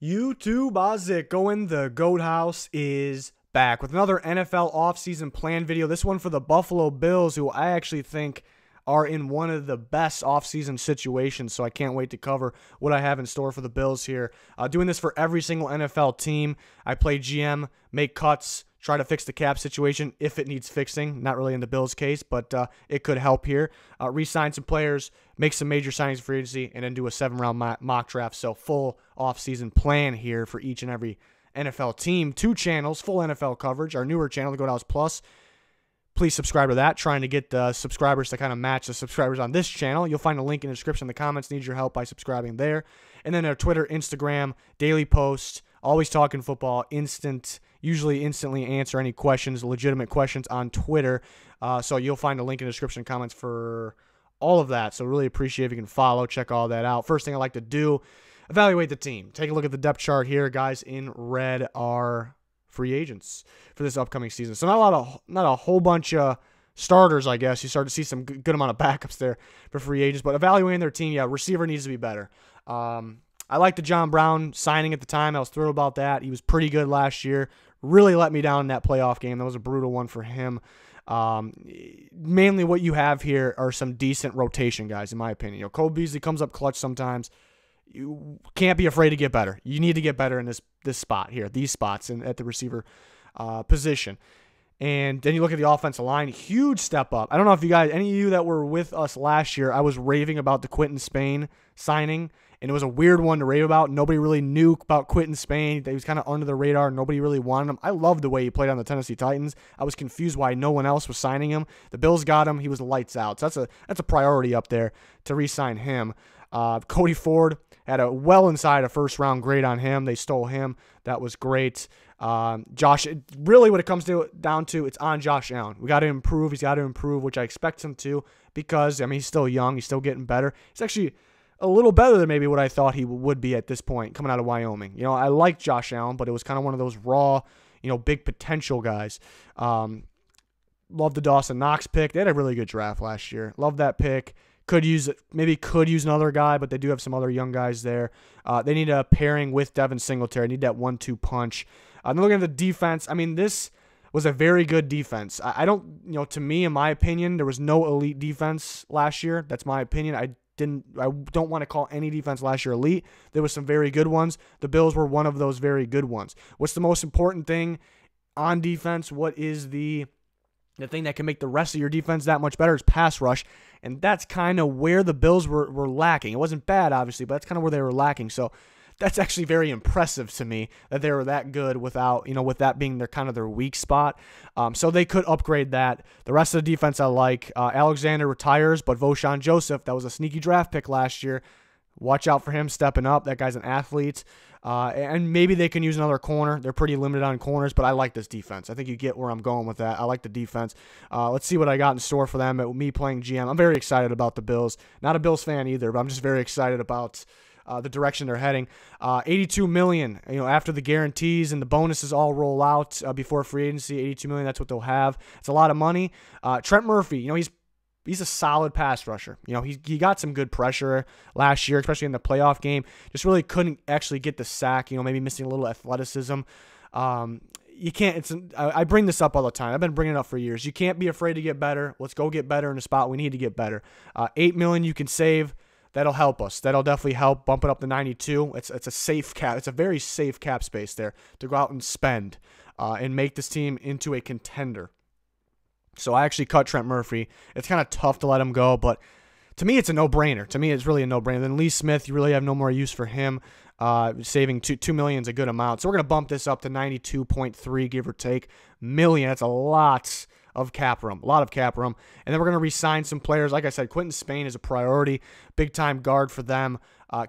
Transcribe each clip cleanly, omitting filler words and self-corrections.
YouTube, how's it going? The Goat House is back with another NFL offseason plan video. This one for the Buffalo Bills, who I actually think are in one of the best offseason situations, so I can't wait to cover what I have in store for the Bills here. Doing this for every single NFL team. I play GM, make cuts, try to fix the cap situation if it needs fixing. Not really in the Bills' case, but it could help here. Re-sign some players, make some major signings for free agency, and then do a 7-round mock draft. So full offseason plan here for each and every NFL team. 2 channels, full NFL coverage. Our newer channel, the Goat House Plus. Please subscribe to that. Trying to get the subscribers to kind of match the subscribers on this channel. You'll find a link in the description in the comments. Need your help by subscribing there. And then our Twitter, Instagram, daily posts, always talking football, usually instantly answer any questions, legitimate questions on Twitter. So you'll find a link in the description and comments for all of that. So really appreciate if you can follow, check all that out. First thing I like to do, evaluate the team. Take a look at the depth chart here. Guys in red are free agents for this upcoming season. So not a whole bunch of starters, I guess. You start to see some good amount of backups there for free agents. But evaluating their team, yeah, receiver needs to be better. I like the John Brown signing at the time. I was thrilled about that. He was pretty good last year. Really let me down in that playoff game. That was a brutal one for him. Mainly what you have here are some decent rotation guys, in my opinion. You know, Cole Beasley comes up clutch sometimes. You can't be afraid to get better. You need to get better in this spot here, these spots at the receiver position. And then you look at the offensive line, huge step up. I don't know if you guys, any of you that were with us last year, I was raving about the Quinton Spain signing, and it was a weird one to rave about. Nobody really knew about Quinton Spain. He was kind of under the radar. Nobody really wanted him. I loved the way he played on the Tennessee Titans. I was confused why no one else was signing him. The Bills got him. He was lights out. So that's a priority up there to re-sign him. Cody Ford had a well inside a first-round grade on him. They stole him. That was great. Josh, really what it comes down to, it's on Josh Allen. We got to improve. He's got to improve, which I expect him to because, I mean, he's still young. He's still getting better. He's actually a little better than maybe what I thought he would be at this point coming out of Wyoming. You know, I like Josh Allen, but it was kind of one of those raw, big potential guys. Love the Dawson Knox pick. They had a really good draft last year. Love that pick. Could use another guy, but they do have some other young guys there. They need a pairing with Devin Singletary. Need that 1-2 punch. Then looking at the defense, I mean, this was a very good defense. I don't, to me, in my opinion, there was no elite defense last year. That's my opinion. I don't want to call any defense last year elite. There was some very good ones. The Bills were one of those very good ones. What's the most important thing on defense? What is the thing that can make the rest of your defense that much better is pass rush, and that's kind of where the Bills were lacking. It wasn't bad, obviously, but that's kind of where they were lacking. So that's actually very impressive to me that they were that good without, with that being their weak spot. So they could upgrade that. The rest of the defense I like. Alexander retires, but Voshon Joseph, that was a sneaky draft pick last year. Watch out for him stepping up. That guy's an athlete. And maybe they can use another corner. They're pretty limited on corners, but I like this defense. I think you get where I'm going with that. I like the defense. Let's see what I got in store for them. Me playing GM, I'm very excited about the Bills. Not a Bills fan either, but I'm just very excited about the direction they're heading. $82 million, after the guarantees and the bonuses all roll out before free agency. $82 million, that's what they'll have. It's a lot of money. Trent Murphy, he's a solid pass rusher. He got some good pressure last year, especially in the playoff game. Just really couldn't actually get the sack. Maybe missing a little athleticism. You can't. I bring this up all the time. I've been bringing it up for years. You can't be afraid to get better. Let's go get better in a spot we need to get better. $8 million you can save. That'll help us. That'll definitely help bump it up to 92. It's a safe cap. It's a very safe cap space there to go out and spend and make this team into a contender. So I actually cut Trent Murphy. It's kind of tough to let him go, but to me, it's a no-brainer. To me, it's really a no-brainer. Then Lee Smith, you really have no more use for him. Saving $2 million is a good amount. So we're going to bump this up to 92.3, give or take, million. That's a lot of cap room, a lot of cap room. And then we're going to re-sign some players. Like I said, Quinton Spain is a priority, big-time guard for them.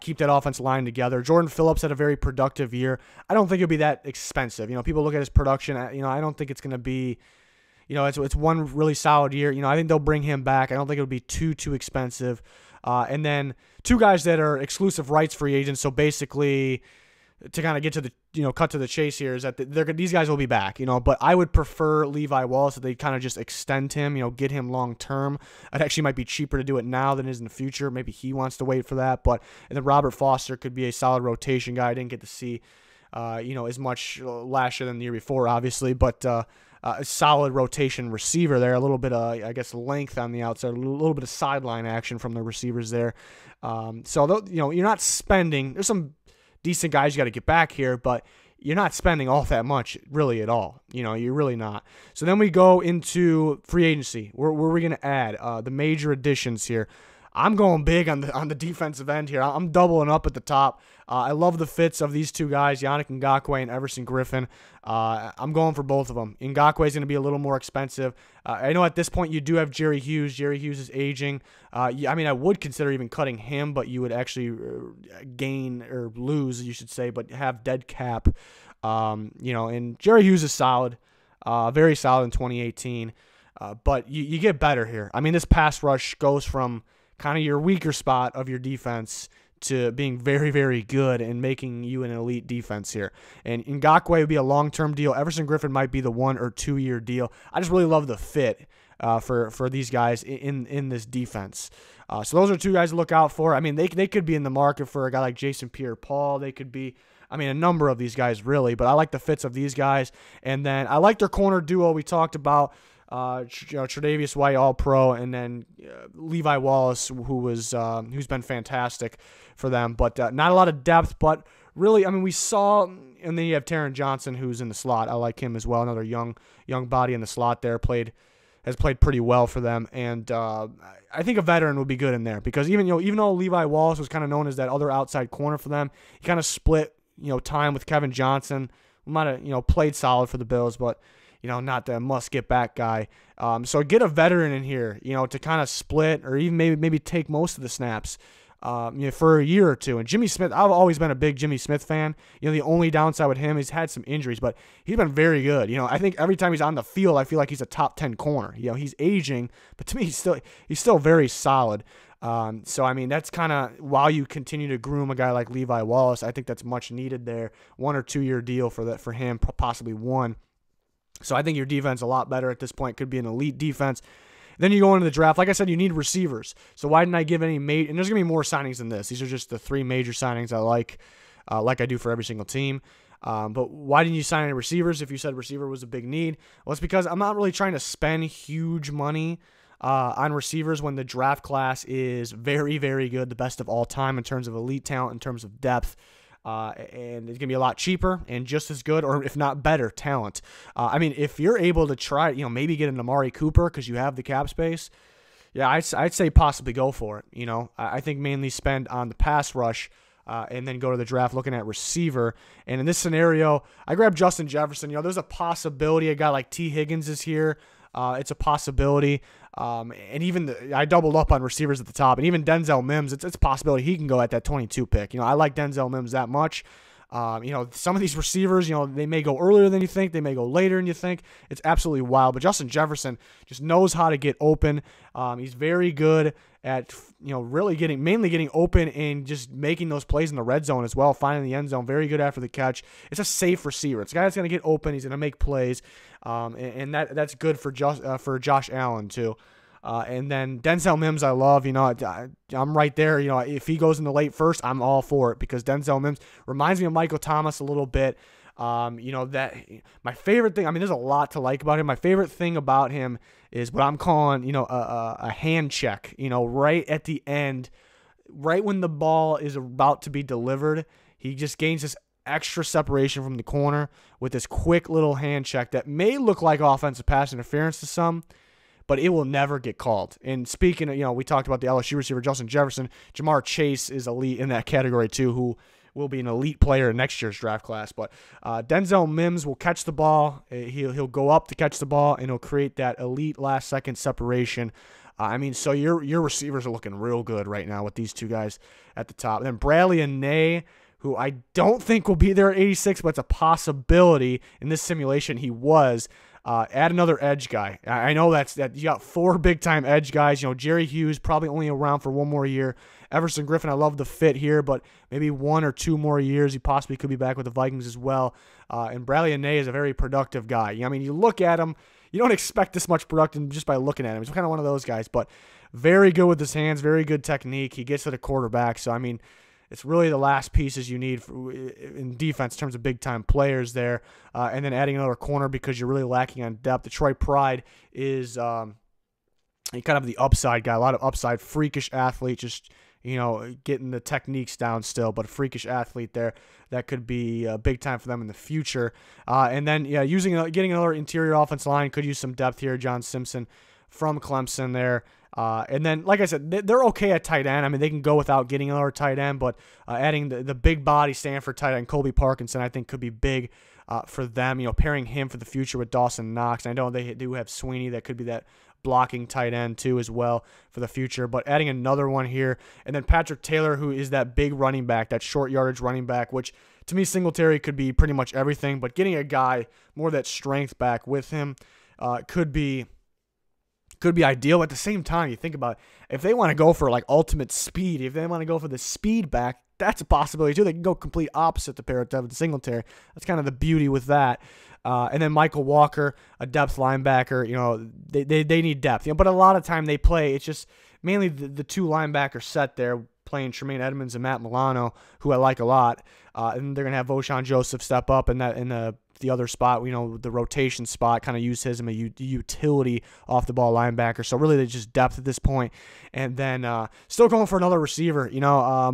Keep that offensive line together. Jordan Phillips had a very productive year. I don't think it'll be that expensive. People look at his production. I don't think it's going to be, it's one really solid year. I think they'll bring him back. I don't think it'll be too expensive. And then 2 guys that are exclusive rights free agents. So basically, to kind of get to the, cut to the chase here, is that these guys will be back, but I would prefer Levi Wallace, that they kind of just extend him, get him long term. It actually might be cheaper to do it now than it is in the future. Maybe he wants to wait for that, and then Robert Foster could be a solid rotation guy. I didn't get to see, as much last year than the year before, obviously, but a solid rotation receiver there, a little bit of, I guess, length on the outside, a little bit of sideline action from the receivers there. So, you're not spending, there's some decent guys you got to get back here, but you're not spending all that much really at all. You're really not. So then we go into free agency. Where are we going to add the major additions here? I'm going big on the defensive end here. I'm doubling up at the top. I love the fits of these two guys, Yannick Ngakoue and Everson Griffin. I'm going for both of them. Ngakoue is going to be a little more expensive. I know at this point you do have Jerry Hughes. Jerry Hughes is aging. I would consider even cutting him, but you would actually gain or lose, you should say, but have dead cap. And Jerry Hughes is solid, very solid in 2018. But you get better here. This pass rush goes from kind of your weaker spot of your defense to being very, very good and making you an elite defense here. And Ngakoue would be a long-term deal. Everson Griffin might be the 1 or 2 year deal. I just really love the fit for these guys in this defense. So those are two guys to look out for. They could be in the market for a guy like Jason Pierre-Paul. They could be, a number of these guys really, but I like the fits of these guys. And then I like their corner duo we talked about. Tre'Davious White, All-Pro, and then Levi Wallace, who's been fantastic for them, but not a lot of depth. But really, we saw, and then you have Taryn Johnson, who's in the slot. I like him as well. Another young body in the slot there, has played pretty well for them, and I think a veteran would be good in there, because even though Levi Wallace was kind of known as that other outside corner for them, he kind of split time with Kevin Johnson, who might have played solid for the Bills, but not the must-get-back guy. So get a veteran in here, to kind of split or even maybe take most of the snaps for a year or two. And Jimmy Smith, I've always been a big Jimmy Smith fan. The only downside with him, he's had some injuries, but he's been very good. I think every time he's on the field, I feel like he's a top 10 corner. He's aging, but to me, he's still very solid. So that's kind of, while you continue to groom a guy like Levi Wallace, I think that's much needed there. 1 or 2 year deal for him, possibly 1. So I think your defense a lot better at this point. Could be an elite defense. Then you go into the draft. Like I said, you need receivers. So why didn't I give any and there's going to be more signings than this. These are just the 3 major signings I like I do for every single team. But why didn't you sign any receivers if you said receiver was a big need? Well, it's because I'm not really trying to spend huge money on receivers when the draft class is very, very good, the best of all time in terms of elite talent, in terms of depth. And it's going to be a lot cheaper and just as good, or if not better, talent. If you're able to try, maybe get an Amari Cooper because you have the cap space, yeah, I'd say possibly go for it. I think mainly spend on the pass rush and then go to the draft looking at receiver. And in this scenario, I grabbed Justin Jefferson. There's a possibility a guy like T. Higgins is here. It's a possibility. And even I doubled up on receivers at the top, and even Denzel Mims, it's a possibility he can go at that 22 pick. I like Denzel Mims that much. Some of these receivers, they may go earlier than you think. They may go later than you think. It's absolutely wild. But Justin Jefferson just knows how to get open. He's very good at, really mainly getting open and just making those plays in the red zone as well, finding the end zone. Very good after the catch. It's a safe receiver. It's a guy that's going to get open. He's going to make plays. And that's good for Josh Allen too. And then Denzel Mims, I love. I'm right there. If he goes in the late first, I'm all for it, because Denzel Mims reminds me of Michael Thomas a little bit. That my favorite thing. There's a lot to like about him. My favorite thing about him is what I'm calling, a hand check. Right at the end, right when the ball is about to be delivered, he just gains this extra separation from the corner with this quick little hand check that may look like offensive pass interference to some, but it will never get called. And speaking of, we talked about the LSU receiver, Justin Jefferson. Jamar Chase is elite in that category too, who will be an elite player in next year's draft class. But Denzel Mims will catch the ball. He'll go up to catch the ball, and he'll create that elite last-second separation. So your receivers are looking real good right now with these two guys at the top. And then Bradley and Ney, who I don't think will be there at 86, but it's a possibility. In this simulation, he was. Add another edge guy. I know that you got 4 big-time edge guys. Jerry Hughes probably only around for 1 more year. Everson Griffin, I love the fit here, but maybe 1 or 2 more years. He possibly could be back with the Vikings as well. And Bradley Anae is a very productive guy. You look at him, you don't expect this much production just by looking at him. He's kind of one of those guys, but very good with his hands, very good technique. He gets to the quarterback. So, it's really the last pieces you need in defense in terms of big-time players there. And then adding another corner because you're really lacking on depth. Detroit Pride is kind of the upside guy, a lot of upside, freakish athlete, just getting the techniques down still, but a freakish athlete there that could be big time for them in the future. And then, getting another interior offensive line, could use some depth here. John Simpson from Clemson there. And then, like I said, they're okay at tight end. They can go without getting another tight end, but adding the big body Stanford tight end, Colby Parkinson, I think could be big for them. Pairing him for the future with Dawson Knox. I know they do have Sweeney that could be that blocking tight end too as well for the future, but adding another one here. And then Patrick Taylor, who is that big running back, that short yardage running back, which to me Singletary could be pretty much everything, but getting a guy more that strength back with him could be ideal. At the same time, you think about if they want to go for like ultimate speed, if they want to go for the speed back, that's a possibility too. They can go complete opposite to pair with Devin Singletary. That's kind of the beauty with that. And then Michael Walker, a depth linebacker. They need depth. But a lot of time they play. It's just mainly the 2 linebacker set there, playing Tremaine Edmonds and Matt Milano, who I like a lot. And they're gonna have Voshan Joseph step up in the other spot, the rotation spot, kind of use his as a utility off the ball linebacker. So really, they just depth at this point. And then still going for another receiver,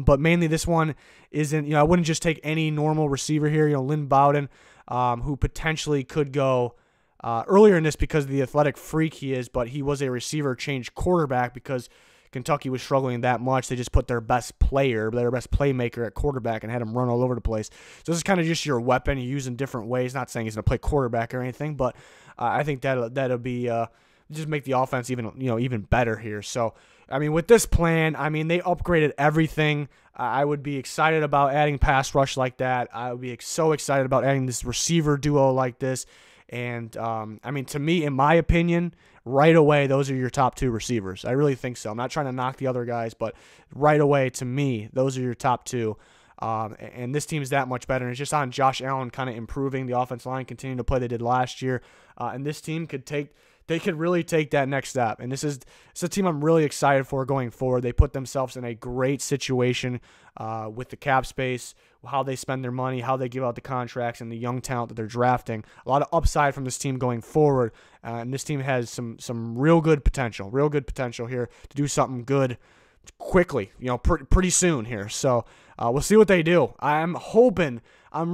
but mainly this one isn't. I wouldn't just take any normal receiver here. Lynn Bowden, who potentially could go earlier in this because of the athletic freak he is, but he was a receiver change quarterback because Kentucky was struggling that much. They just put their best player, their best playmaker at quarterback and had him run all over the place. So this is kind of just your weapon you use in different ways. Not saying he's going to play quarterback or anything, but I think that'll be just make the offense even better here. So, with this plan, they upgraded everything. I would be excited about adding pass rush like that. I would be so excited about adding this receiver duo like this. And, to me, in my opinion, right away, those are your top 2 receivers. I really think so. I'm not trying to knock the other guys, but right away, to me, those are your top 2. And this team is that much better. And it's just on Josh Allen kind of improving the offensive line, continuing to play they did last year. And this team could really take that next step. And it's a team I'm really excited for going forward. They put themselves in a great situation with the cap space, how they spend their money, how they give out the contracts, and the young talent that they're drafting. A lot of upside from this team going forward. And this team has some real good potential here to do something good quickly, pretty soon here. So we'll see what they do. I'm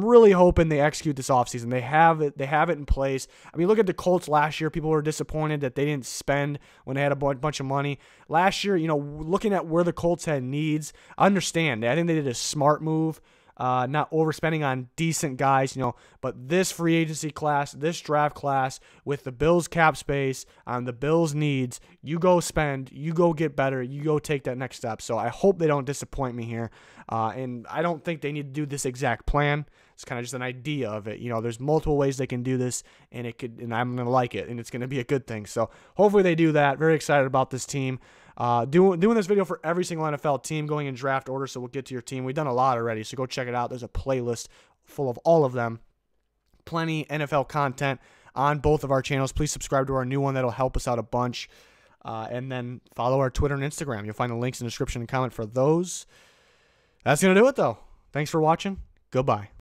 really hoping they execute this offseason. They have it in place. Look at the Colts last year. People were disappointed that they didn't spend when they had a bunch of money. Last year, looking at where the Colts had needs, I understand. I think they did a smart move. Not overspending on decent guys, but this free agency class, this draft class, with the Bills cap space, the Bills needs, you go spend, you go get better, you go take that next step. So I hope they don't disappoint me here. And I don't think they need to do this exact plan. It's kind of just an idea of it. There's multiple ways they can do this, and I'm going to like it, and it's going to be a good thing. So hopefully they do that. Very excited about this team. Doing this video for every single NFL team going in draft order, so we'll get to your team. We've done a lot already, so go check it out. There's a playlist full of all of them. Plenty NFL content on both of our channels. Please subscribe to our new one. That'll help us out a bunch. And then follow our Twitter and Instagram. You'll find the links in the description and comment for those. That's going to do it, though. Thanks for watching. Goodbye.